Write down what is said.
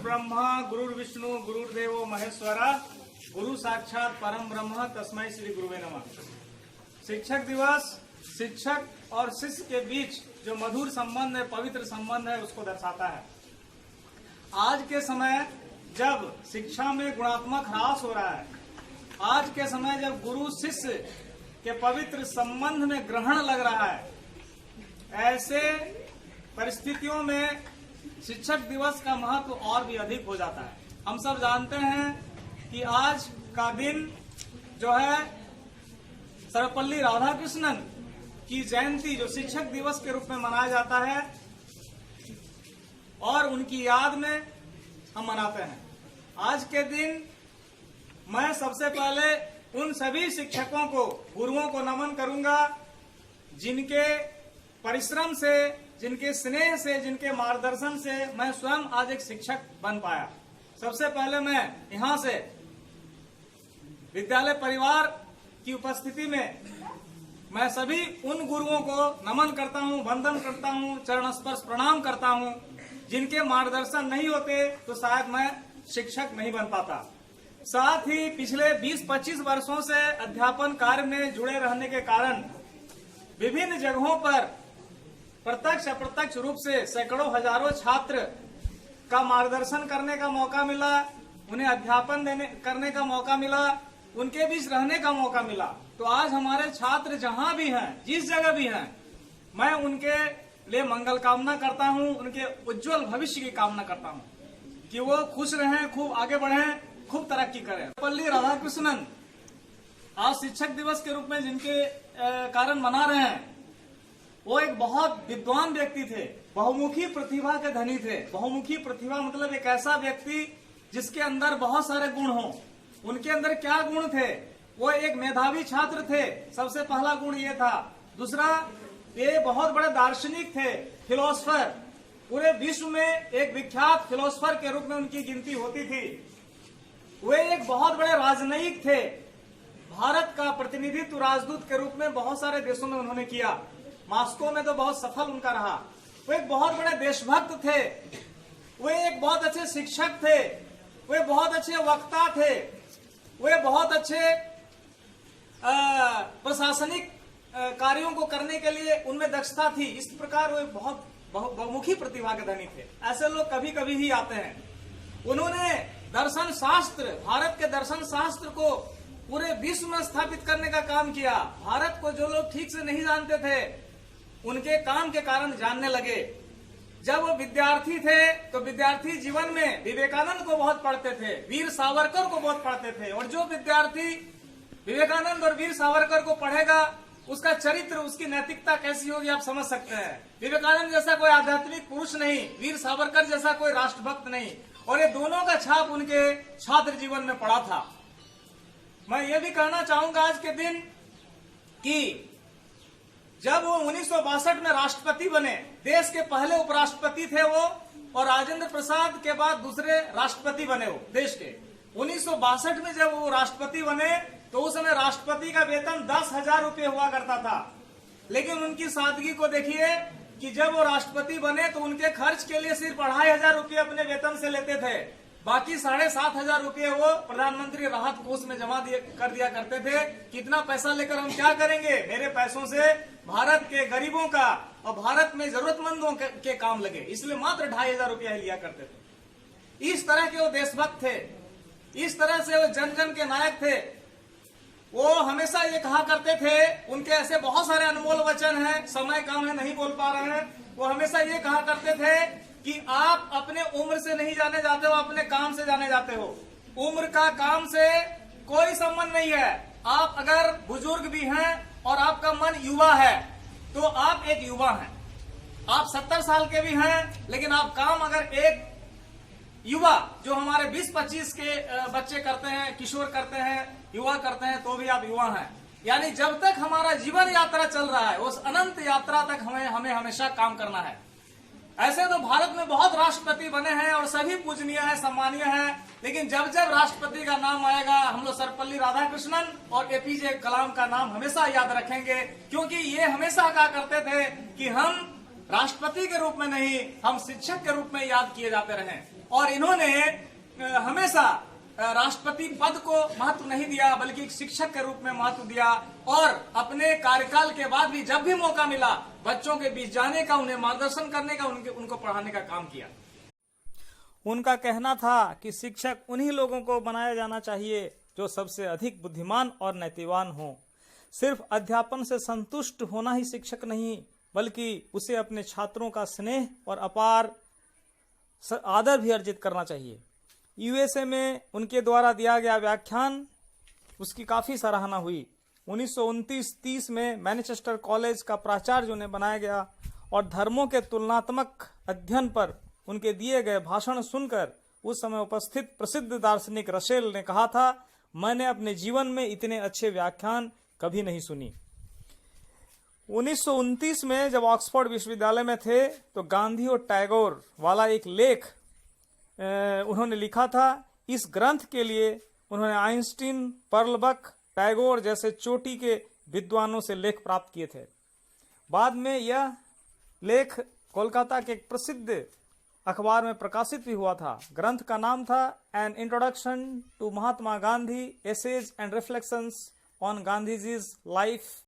ब्रह्मा गुरुर्विष्णु गुरुर्देवो महेश्वरा गुरु साक्षात परम ब्रह्म तस्मै श्री गुरुवे नमः। शिक्षक दिवस शिक्षक और शिष्य के बीच जो मधुर संबंध है, पवित्र संबंध है, उसको दर्शाता है। आज के समय जब शिक्षा में गुणात्मक ह्रास हो रहा है, आज के समय जब गुरु शिष्य के पवित्र संबंध में ग्रहण लग रहा है, ऐसे परिस्थितियों में शिक्षक दिवस का महत्व और भी अधिक हो जाता है। हम सब जानते हैं कि आज का दिन जो है सर्वपल्ली राधाकृष्णन की जयंती जो शिक्षक दिवस के रूप में मनाया जाता है और उनकी याद में हम मनाते हैं। आज के दिन मैं सबसे पहले उन सभी शिक्षकों को, गुरुओं को नमन करूंगा जिनके परिश्रम से, जिनके स्नेह से, जिनके मार्गदर्शन से मैं स्वयं आज एक शिक्षक बन पाया। सबसे पहले मैं यहाँ से विद्यालय परिवार की उपस्थिति में मैं सभी उन गुरुओं को नमन करता हूँ, वंदन करता हूँ, चरण स्पर्श प्रणाम करता हूँ जिनके मार्गदर्शन नहीं होते तो शायद मैं शिक्षक नहीं बन पाता। साथ ही पिछले 20-25 वर्षों से अध्यापन कार्य में जुड़े रहने के कारण विभिन्न जगहों पर प्रत्यक्ष अप्रत्यक्ष रूप से सैकड़ों हजारों छात्र का मार्गदर्शन करने का मौका मिला, उन्हें अध्यापन करने का मौका मिला, उनके बीच रहने का मौका मिला। तो आज हमारे छात्र जहां भी हैं, जिस जगह भी हैं, मैं उनके लिए मंगल कामना करता हूं, उनके उज्जवल भविष्य की कामना करता हूं कि वो खुश रहें, खूब आगे बढ़ें, खूब तरक्की करें। सर्वपल्ली राधाकृष्णन आज शिक्षक दिवस के रूप में जिनके कारण मना रहे हैं, वो एक बहुत विद्वान व्यक्ति थे, बहुमुखी प्रतिभा के धनी थे। बहुमुखी प्रतिभा मतलब एक ऐसा व्यक्ति जिसके अंदर बहुत सारे गुण हों। उनके अंदर क्या गुण थे? वो एक मेधावी छात्र थे, सबसे पहला गुण ये था। दूसरा, ये बहुत बड़े दार्शनिक थे, फिलोसफर। पूरे विश्व में एक विख्यात फिलोसफर के रूप में उनकी गिनती होती थी। वे एक बहुत बड़े राजनयिक थे। भारत का प्रतिनिधित्व राजदूत के रूप में बहुत सारे देशों में उन्होंने किया। मॉस्को में तो बहुत सफल उनका रहा। वो एक बहुत बड़े देशभक्त थे, वे एक बहुत अच्छे शिक्षक थे, वे बहुत अच्छे वक्ता थे, वे बहुत अच्छे प्रशासनिक कार्यों को करने के लिए उनमें दक्षता थी। इस प्रकार वे बहुत बहुमुखी प्रतिभा के धनी थे। ऐसे लोग कभी कभी ही आते हैं। उन्होंने दर्शन शास्त्र, भारत के दर्शन शास्त्र को पूरे विश्व में स्थापित करने का काम किया। भारत को जो लोग ठीक से नहीं जानते थे, उनके काम के कारण जानने लगे। जब वो विद्यार्थी थे तो विद्यार्थी जीवन में विवेकानंद को बहुत पढ़ते थे, वीर सावरकर को बहुत पढ़ते थे। और जो विद्यार्थी विवेकानंद और वीर सावरकर को पढ़ेगा, उसका चरित्र, उसकी नैतिकता कैसी होगी आप समझ सकते हैं। विवेकानंद जैसा कोई आध्यात्मिक पुरुष नहीं, वीर सावरकर जैसा कोई राष्ट्रभक्त नहीं, और ये दोनों का छाप उनके छात्र जीवन में पड़ा था। मैं ये भी कहना चाहूंगा आज के दिन कि जब वो 1962 में राष्ट्रपति बने, देश के पहले उपराष्ट्रपति थे वो, और राजेंद्र प्रसाद के बाद दूसरे राष्ट्रपति बने वो देश के। 1962 में जब वो राष्ट्रपति बने तो उस समय राष्ट्रपति का वेतन 10,000 रुपये हुआ करता था। लेकिन उनकी सादगी को देखिए कि जब वो राष्ट्रपति बने तो उनके खर्च के लिए सिर्फ 2,500 रुपये अपने वेतन से लेते थे। बाकी 7,500 रुपये वो प्रधानमंत्री राहत कोष में जमा कर दिया करते थे। कितना पैसा लेकर हम क्या करेंगे? मेरे पैसों से भारत के गरीबों का और भारत में जरूरतमंदों के काम लगे, इसलिए मात्र 2,500 रुपया ही लिया करते थे। इस तरह के वो देशभक्त थे, इस तरह से वो जन जन के नायक थे। वो हमेशा ये कहा करते थे, उनके ऐसे बहुत सारे अनमोल वचन हैं, समय कम है नहीं बोल पा रहे हैं। वो हमेशा ये कहा करते थे कि आप अपने उम्र से नहीं जाने जाते हो, अपने काम से जाने जाते हो। उम्र का काम से कोई संबंध नहीं है। आप अगर बुजुर्ग भी हैं और आपका मन युवा है तो आप एक युवा हैं। आप 70 साल के भी हैं, लेकिन आप काम अगर एक युवा जो हमारे 20-25 के बच्चे करते हैं, किशोर करते हैं, युवा करते हैं, तो भी आप युवा हैं। यानी जब तक हमारा जीवन यात्रा चल रहा है, उस अनंत यात्रा तक हमें हमेशा काम करना है। ऐसे तो भारत में बहुत राष्ट्रपति बने हैं और सभी पूजनीय है, सम्मानीय है, लेकिन जब जब राष्ट्रपति का नाम आएगा, हम लोग सर्वपल्ली राधाकृष्णन और एपीजे कलाम का नाम हमेशा याद रखेंगे, क्योंकि ये हमेशा कहा करते थे कि हम राष्ट्रपति के रूप में नहीं, हम शिक्षक के रूप में याद किए जाते रहे। और इन्होंने हमेशा राष्ट्रपति पद को महत्व नहीं दिया, बल्कि एक शिक्षक के रूप में महत्व दिया। और अपने कार्यकाल के बाद भी जब भी मौका मिला बच्चों के बीच जाने का, उन्हें मार्गदर्शन करने का, उनको पढ़ाने का काम किया। उनका कहना था कि शिक्षक उन्हीं लोगों को बनाया जाना चाहिए जो सबसे अधिक बुद्धिमान और नैतिवान हो। सिर्फ अध्यापन से संतुष्ट होना ही शिक्षक नहीं, बल्कि उसे अपने छात्रों का स्नेह और अपार आदर भी अर्जित करना चाहिए। यूएसए में उनके द्वारा दिया गया व्याख्यान, उसकी काफ़ी सराहना हुई। 1929-30 में मैनचेस्टर कॉलेज का प्राचार्य उन्हें बनाया गया और धर्मों के तुलनात्मक अध्ययन पर उनके दिए गए भाषण सुनकर उस समय उपस्थित प्रसिद्ध दार्शनिक रसेल ने कहा था, मैंने अपने जीवन में इतने अच्छे व्याख्यान कभी नहीं सुनी। 1929 में जब ऑक्सफोर्ड विश्वविद्यालय में थे तो गांधी और टैगोर वाला एक लेख उन्होंने लिखा था। इस ग्रंथ के लिए उन्होंने आइंस्टीन, पर्लबक, टैगोर जैसे चोटी के विद्वानों से लेख प्राप्त किए थे। बाद में यह लेख कोलकाता के एक प्रसिद्ध अखबार में प्रकाशित भी हुआ था। ग्रंथ का नाम था an introduction to Mahatma Gandhi, essays and reflections on Gandhiji's life